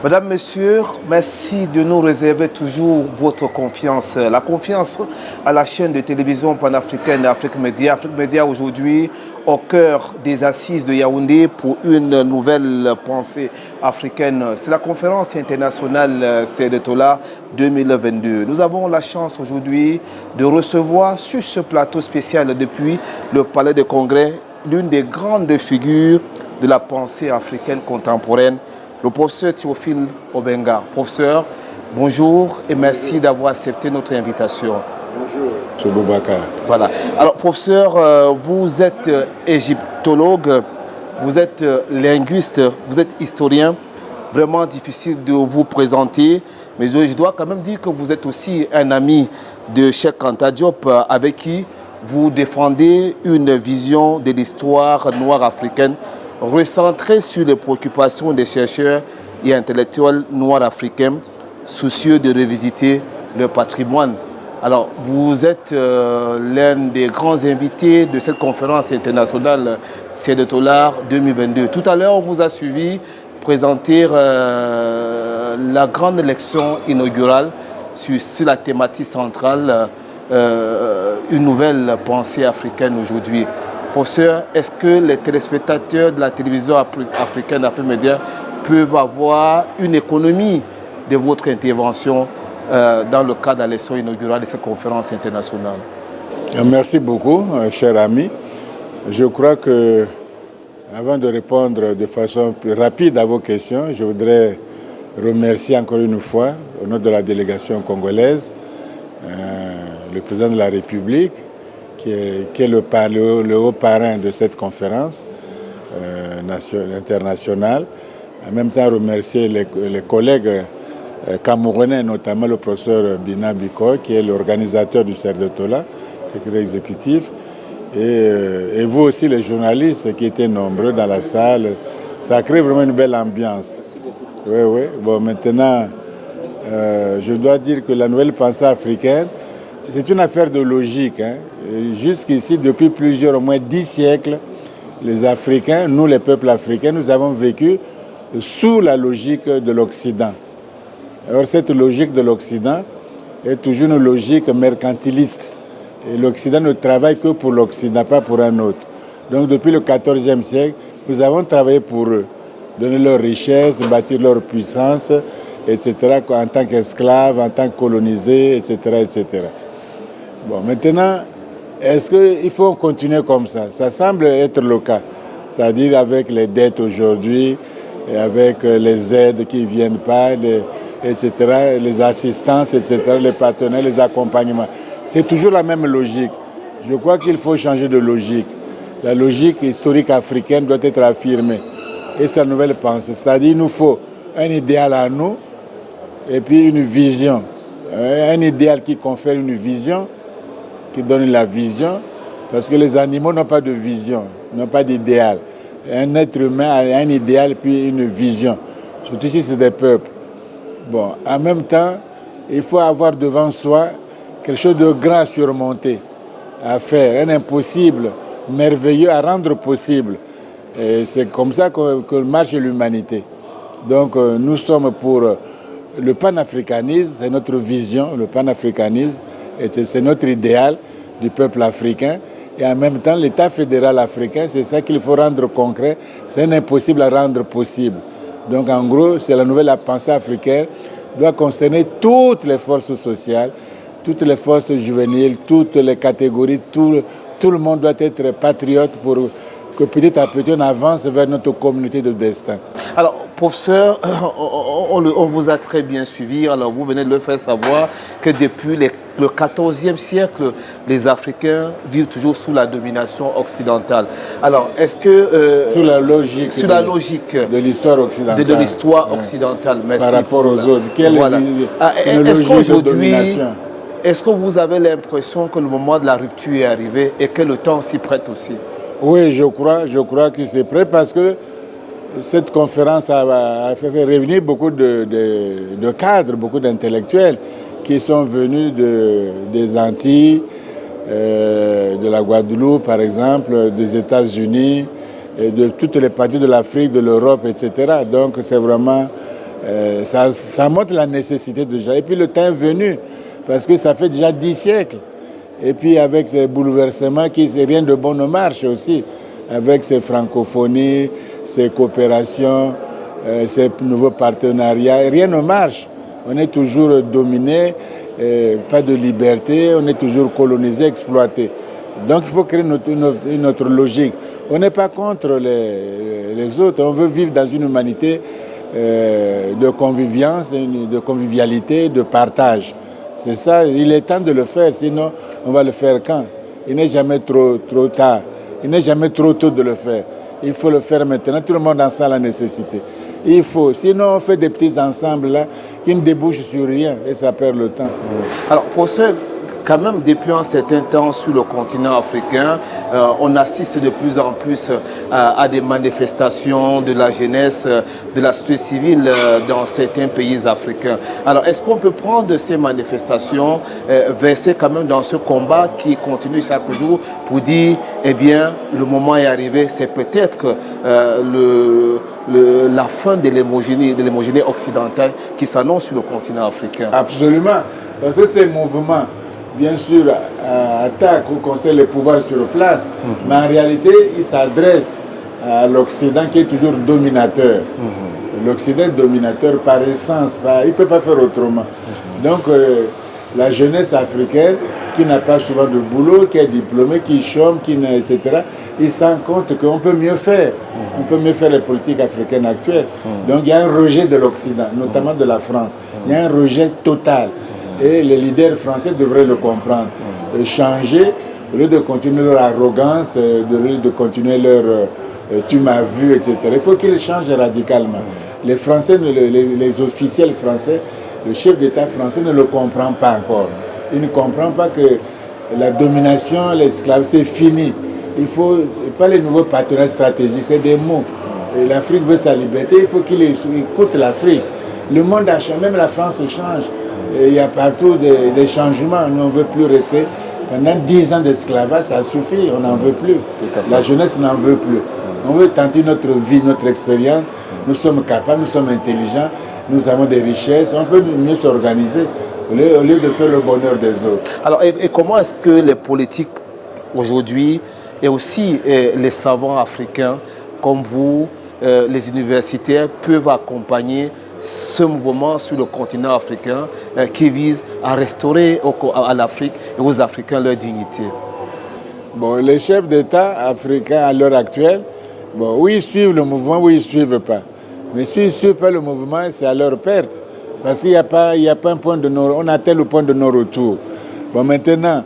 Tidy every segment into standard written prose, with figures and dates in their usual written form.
Madame, Monsieur, merci de nous réserver toujours votre confiance. La confiance à la chaîne de télévision panafricaine Afrique Média. Afrique Média aujourd'hui au cœur des assises de Yaoundé pour une nouvelle pensée africaine. C'est la conférence internationale Sedetola 2022. Nous avons la chance aujourd'hui de recevoir sur ce plateau spécial depuis le Palais des Congrès l'une des grandes figures de la pensée africaine contemporaine, le professeur Théophile Obenga. Professeur, bonjour et merci d'avoir accepté notre invitation. Bonjour, M. Boubacar. Voilà. Alors, professeur, vous êtes égyptologue, vous êtes linguiste, vous êtes historien. Vraiment difficile de vous présenter, mais je dois quand même dire que vous êtes aussi un ami de Cheikh Anta Diop, avec qui vous défendez une vision de l'histoire noire africaine recentrée sur les préoccupations des chercheurs et intellectuels noirs africains soucieux de revisiter leur patrimoine. Alors, vous êtes l'un des grands invités de cette conférence internationale Sedetola 2022. Tout à l'heure, on vous a suivi présenter la grande leçon inaugurale sur la thématique centrale, une nouvelle pensée africaine aujourd'hui. Professeur, est-ce que les téléspectateurs de la télévision africaine Afrique Média peuvent avoir une économie de votre intervention dans le cadre de la leçon inaugurale de cette conférence internationale? Merci beaucoup, cher ami. Je crois que, avant de répondre de façon plus rapide à vos questions, je voudrais remercier encore une fois, au nom de la délégation congolaise, le président de la République, qui est le haut parrain de cette conférence internationale. En même temps, remercier les collègues camerounais, notamment le professeur Bina Biko, qui est l'organisateur du Sedetola, secrétaire exécutif, et vous aussi, les journalistes qui étaient nombreux dans la salle. Ça crée vraiment une belle ambiance. Oui, oui. Bon, maintenant, je dois dire que la nouvelle pensée africaine, c'est une affaire de logique. Hein. Jusqu'ici, depuis plusieurs, au moins 10 siècles, les Africains, nous les peuples africains, nous avons vécu sous la logique de l'Occident. Alors cette logique de l'Occident est toujours une logique mercantiliste. Et l'Occident ne travaille que pour l'Occident, pas pour un autre. Donc depuis le XIVe siècle, nous avons travaillé pour eux, donner leur richesse, bâtir leur puissance, etc., en tant qu'esclaves, en tant que colonisés, etc., etc. Bon, maintenant, est-ce qu'il faut continuer comme ça? Ça semble être le cas. C'est-à-dire avec les dettes aujourd'hui, et avec les aides qui ne viennent pas, etc., les assistances, etc., les partenaires, les accompagnements. C'est toujours la même logique. Je crois qu'il faut changer de logique. La logique historique africaine doit être affirmée. Et sa nouvelle pensée. C'est-à-dire qu'il nous faut un idéal à nous et puis une vision. Un idéal qui confère une vision, qui donne la vision, parce que les animaux n'ont pas de vision, n'ont pas d'idéal. Un être humain a un idéal puis une vision. Surtout si c'est des peuples. Bon, en même temps, il faut avoir devant soi quelque chose de grand à surmonter, à faire, un impossible, merveilleux à rendre possible. Et c'est comme ça que marche l'humanité. Donc nous sommes pour le panafricanisme, c'est notre vision, le panafricanisme, c'est notre idéal du peuple africain. Et en même temps, l'État fédéral africain, c'est ça qu'il faut rendre concret, c'est un impossible à rendre possible. Donc en gros, c'est la nouvelle pensée africaine, doit concerner toutes les forces sociales, toutes les forces juvéniles, toutes les catégories, tout le monde doit être patriote pour que petit à petit on avance vers notre communauté de destin. Alors, professeur, on vous a très bien suivi. Alors, vous venez de le faire savoir que depuis le XIVe siècle, les Africains vivent toujours sous la domination occidentale. Alors, est-ce que... sous la logique de l'histoire occidentale. De l'histoire occidentale, merci. Par rapport aux autres. Quelle voilà. est une logique de domination? Est-ce que vous avez l'impression que le moment de la rupture est arrivé et que le temps s'y prête aussi? Oui, je crois que c'est prêt parce que cette conférence a fait réunir beaucoup de cadres, beaucoup d'intellectuels qui sont venus des Antilles, de la Guadeloupe par exemple, des États-Unis, de toutes les parties de l'Afrique, de l'Europe, etc. Donc c'est vraiment Ça montre la nécessité déjà. Et puis le temps est venu, parce que ça fait déjà 10 siècles. Et puis avec les bouleversements, rien de bon ne marche aussi. Avec ces francophonies, ces coopérations, ces nouveaux partenariats, rien ne marche. On est toujours dominé, pas de liberté, on est toujours colonisé, exploité. Donc il faut créer une autre logique. On n'est pas contre les autres, on veut vivre dans une humanité de convivialité, de convivialité, de partage. C'est ça, il est temps de le faire, sinon on va le faire quand? Il n'est jamais trop tard, il n'est jamais trop tôt de le faire. Il faut le faire maintenant, tout le monde en sent la nécessité. Il faut, sinon on fait des petits ensembles là qui ne débouchent sur rien et ça perd le temps. Alors pour ceux, quand même depuis un certain temps sur le continent africain, on assiste de plus en plus à des manifestations de la jeunesse, de la société civile dans certains pays africains. Alors est-ce qu'on peut prendre ces manifestations, verser quand même dans ce combat qui continue chaque jour pour dire, eh bien, le moment est arrivé, c'est peut-être la fin de l'homogénéité occidentale qui s'annonce sur le continent africain? Absolument, parce que ces mouvements, bien sûr, attaquent ou conseillent le pouvoir sur place, mais en réalité, ils s'adressent à l'Occident qui est toujours dominateur. L'Occident est dominateur par essence, il ne peut pas faire autrement. Donc, la jeunesse africaine, qui n'a pas souvent de boulot, qui est diplômée, qui chôme, etc., ils se rendent compte qu'on peut mieux faire. On peut mieux faire les politiques africaines actuelles. Donc, il y a un rejet de l'Occident, notamment de la France. Il y a un rejet total. Et les leaders français devraient le comprendre. Changer, au lieu de continuer leur arrogance, au lieu de continuer leur tu m'as vu, etc. Il faut qu'ils changent radicalement. Les Français, les officiels français, le chef d'État français ne le comprend pas encore. Il ne comprend pas que la domination, l'esclavage, c'est fini. Il faut pas les nouveaux partenaires stratégiques, c'est des mots. L'Afrique veut sa liberté, il faut qu'il écoute l'Afrique. Le monde a changé, même la France change. Il y a partout des changements. On ne veut plus rester. Pendant 10 ans d'esclavage, ça suffit, on n'en veut plus. La jeunesse n'en veut plus. On veut tenter notre vie, notre expérience. Nous sommes capables, nous sommes intelligents, nous avons des richesses, on peut mieux s'organiser au lieu de faire le bonheur des autres. Alors, et comment est-ce que les politiques aujourd'hui et aussi les savants africains comme vous, les universitaires, peuvent accompagner ce mouvement sur le continent africain qui vise à restaurer à l'Afrique et aux Africains leur dignité? Bon, les chefs d'État africains à l'heure actuelle, bon, oui, ils suivent le mouvement, oui, ils ne suivent pas. Mais s'ils ne suivent pas le mouvement, c'est à leur perte. Parce qu'il n'y a pas un point de non-retour. On atteint le point de non-retour. Bon, maintenant,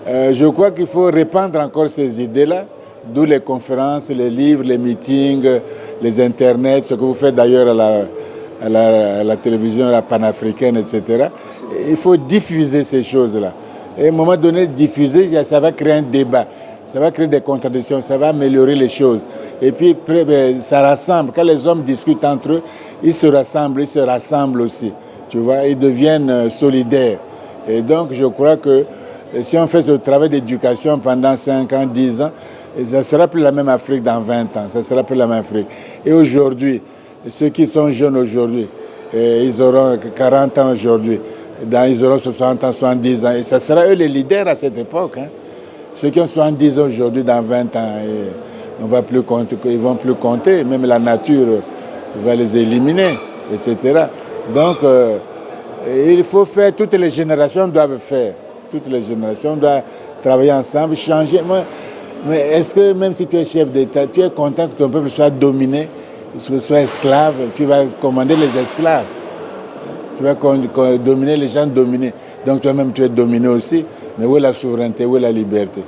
je crois qu'il faut répandre encore ces idées-là, d'où les conférences, les livres, les meetings, les internets, ce que vous faites d'ailleurs à la télévision, la panafricaine, etc. Il faut diffuser ces choses-là. Et à un moment donné, diffuser, ça va créer un débat. Ça va créer des contradictions, ça va améliorer les choses. Et puis, ça rassemble. Quand les hommes discutent entre eux, ils se rassemblent aussi. Tu vois, ils deviennent solidaires. Et donc, je crois que si on fait ce travail d'éducation pendant 5 ans, 10 ans, ça ne sera plus la même Afrique dans 20 ans. Ça ne sera plus la même Afrique. Et aujourd'hui, ceux qui sont jeunes aujourd'hui, ils auront 40 ans aujourd'hui, ils auront 60 ans, 70 ans. Et ça sera eux les leaders à cette époque. Hein. Ceux qui ont 70 ans aujourd'hui, dans 20 ans, on va plus compter, ils ne vont plus compter. Même la nature va les éliminer, etc. Donc, il faut faire, toutes les générations doivent faire. Toutes les générations doivent travailler ensemble, changer. Mais est-ce que même si tu es chef d'État, tu es content que ton peuple soit dominé, que ce soit esclave, tu vas commander les esclaves. Tu vas dominer les gens dominés. Donc toi-même, tu es dominé aussi. Mais où est la souveraineté, où est la liberté?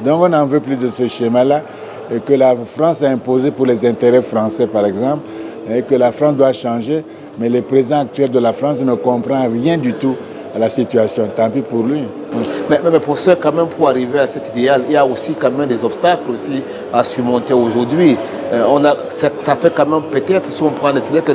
Donc on n'en veut plus de ce schéma-là, et que la France a imposé pour les intérêts français, par exemple, et que la France doit changer. Mais le président actuel de la France ne comprend rien du tout à la situation. Tant pis pour lui. Mais pour ça, quand même, pour arriver à cet idéal, il y a aussi quand même des obstacles aussi à surmonter aujourd'hui. Ça fait quand même peut-être, si on prend que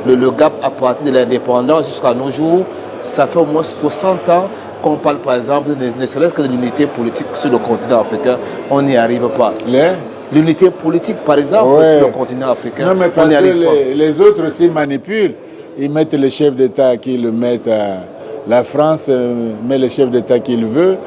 le gap à partir de l'indépendance jusqu'à nos jours, ça fait au moins 60 ans qu'on parle par exemple, ne serait-ce que de l'unité politique sur le continent africain, on n'y arrive pas. L'unité politique, par exemple, sur le continent africain, non, mais parce que les autres aussi manipulent. Ils mettent le chef d'État qu'ils mettent à... La France met le chef d'État qu'il veut,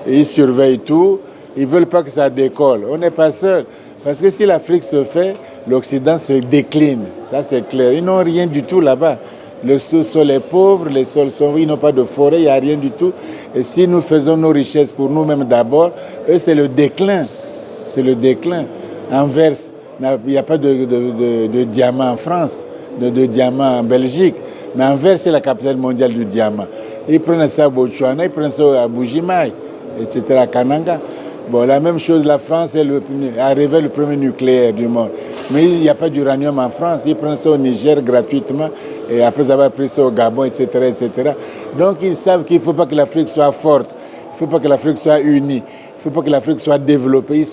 et ils surveillent tout. Ils ne veulent pas que ça décolle. On n'est pas seul. Parce que si l'Afrique se fait, l'Occident se décline. Ça, c'est clair. Ils n'ont rien du tout là-bas. Le sous-sol est pauvre, les sols sont... Ils n'ont pas de forêt, il n'y a rien du tout. Et si nous faisons nos richesses pour nous-mêmes d'abord, eux, c'est le déclin. C'est le déclin. Anvers, il n'y a pas de diamant en France, de diamant en Belgique. Mais Anvers, c'est la capitale mondiale du diamant. Ils prennent ça à Botswana, ils prennent ça à Bujimaï, etc., à Kananga. Bon, la même chose, la France a révélé le premier nucléaire du monde. Mais il n'y a pas d'uranium en France. Ils prennent ça au Niger gratuitement, et après avoir pris ça au Gabon, etc., etc. Donc ils savent qu'il ne faut pas que l'Afrique soit forte, il ne faut pas que l'Afrique soit unie, il ne faut pas que l'Afrique soit développée.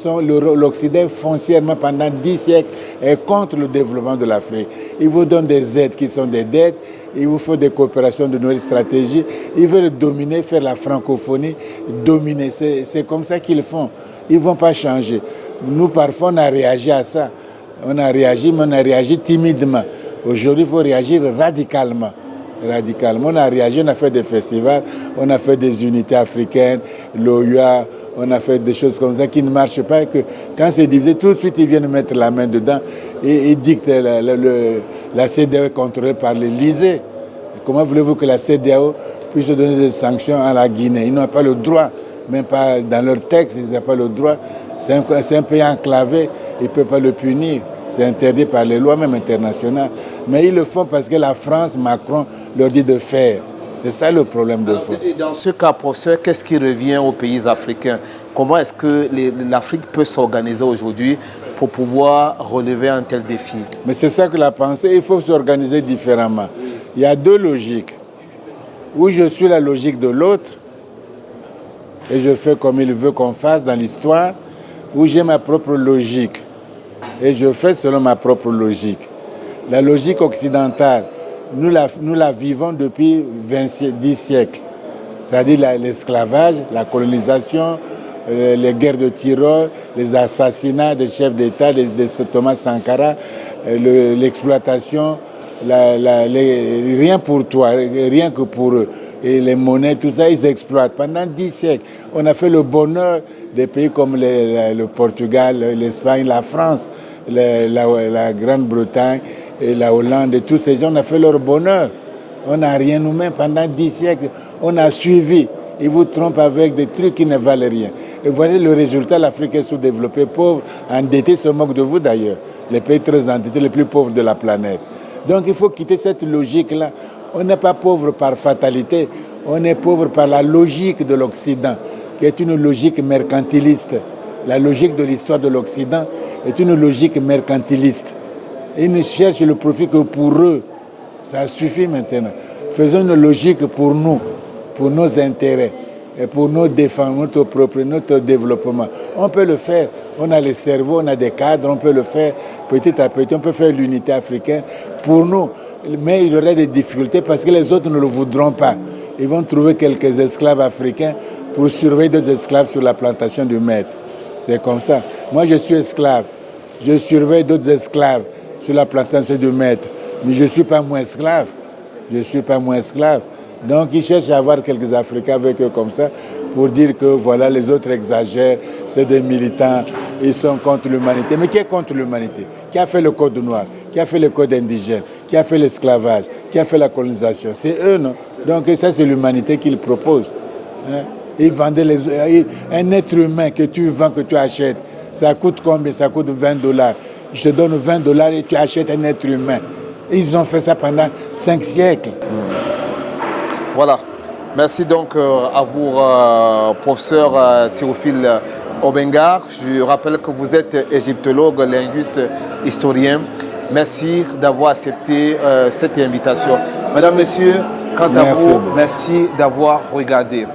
L'Occident, foncièrement, pendant 10 siècles, est contre le développement de l'Afrique. Ils vous donnent des aides qui sont des dettes, il vous faut des coopérations de nouvelles stratégies. Ils veulent dominer, faire la francophonie, dominer. C'est comme ça qu'ils font. Ils ne vont pas changer. Nous, parfois, on a réagi à ça. On a réagi, mais on a réagi timidement. Aujourd'hui, il faut réagir radicalement. Radicalement. On a réagi, on a fait des festivals, on a fait des unités africaines, l'OUA, on a fait des choses comme ça qui ne marchent pas. Que quand c'est divisé, tout de suite, ils viennent mettre la main dedans et ils dictent la CEDEAO est contrôlée par l'Élysée. Comment voulez-vous que la CEDEAO puisse donner des sanctions à la Guinée? Ils n'ont pas le droit, même pas dans leur texte, ils n'ont pas le droit. C'est un pays enclavé, ils ne peuvent pas le punir. C'est interdit par les lois même internationales. Mais ils le font parce que la France, Macron, leur dit de faire. C'est ça le problème de fond. Et dans ce cas, professeur, qu'est-ce qui revient aux pays africains? Comment est-ce que l'Afrique peut s'organiser aujourd'hui pour pouvoir relever un tel défi? Mais c'est ça que la pensée, il faut s'organiser différemment. Il y a deux logiques. Où je suis la logique de l'autre, et je fais comme il veut qu'on fasse dans l'histoire, où j'ai ma propre logique, et je fais selon ma propre logique. La logique occidentale, nous la vivons depuis 10 siècles. C'est-à-dire l'esclavage, la colonisation, les guerres de Tyrol, les assassinats des chefs d'État, de Thomas Sankara, l'exploitation, rien pour toi, rien que pour eux. Et les monnaies, tout ça, ils exploitent. Pendant 10 siècles, on a fait le bonheur des pays comme le Portugal, l'Espagne, la France, la Grande-Bretagne et la Hollande. Et tous ces gens, on a fait leur bonheur. On n'a rien nous-mêmes pendant 10 siècles. On a suivi. Ils vous trompent avec des trucs qui ne valent rien. Et voyez le résultat, l'Afrique est sous-développée, pauvre, endettée, se moque de vous d'ailleurs. Les pays très endettés, les plus pauvres de la planète. Donc il faut quitter cette logique-là. On n'est pas pauvre par fatalité, on est pauvre par la logique de l'Occident, qui est une logique mercantiliste. La logique de l'histoire de l'Occident est une logique mercantiliste. Ils ne cherchent le profit que pour eux. Ça suffit maintenant. Faisons une logique pour nous, pour nos intérêts, et pour nos défenses, notre développement. On peut le faire. On a les cerveaux, on a des cadres, on peut le faire petit à petit. On peut faire l'unité africaine pour nous. Mais il y aurait des difficultés parce que les autres ne le voudront pas. Ils vont trouver quelques esclaves africains pour surveiller d'autres esclaves sur la plantation du maître. C'est comme ça. Moi, je suis esclave. Je surveille d'autres esclaves sur la plantation du maître. Mais je ne suis pas moins esclave. Je ne suis pas moins esclave. Donc, ils cherchent à avoir quelques Africains avec eux comme ça pour dire que voilà, les autres exagèrent, c'est des militants, ils sont contre l'humanité. Mais qui est contre l'humanité? Qui a fait le code noir? Qui a fait le code indigène? Qui a fait l'esclavage? Qui a fait la colonisation? C'est eux, non? Donc, ça, c'est l'humanité qu'ils proposent. Hein? Ils vendaient un être humain que tu vends, que tu achètes. Ça coûte combien? Ça coûte $20. Je te donne $20 et tu achètes un être humain. Ils ont fait ça pendant 5 siècles. Voilà. Merci donc à vous, professeur Théophile Obengar. Je rappelle que vous êtes égyptologue, linguiste, historien. Merci d'avoir accepté cette invitation. Mesdames, Messieurs, quant à vous, merci d'avoir regardé.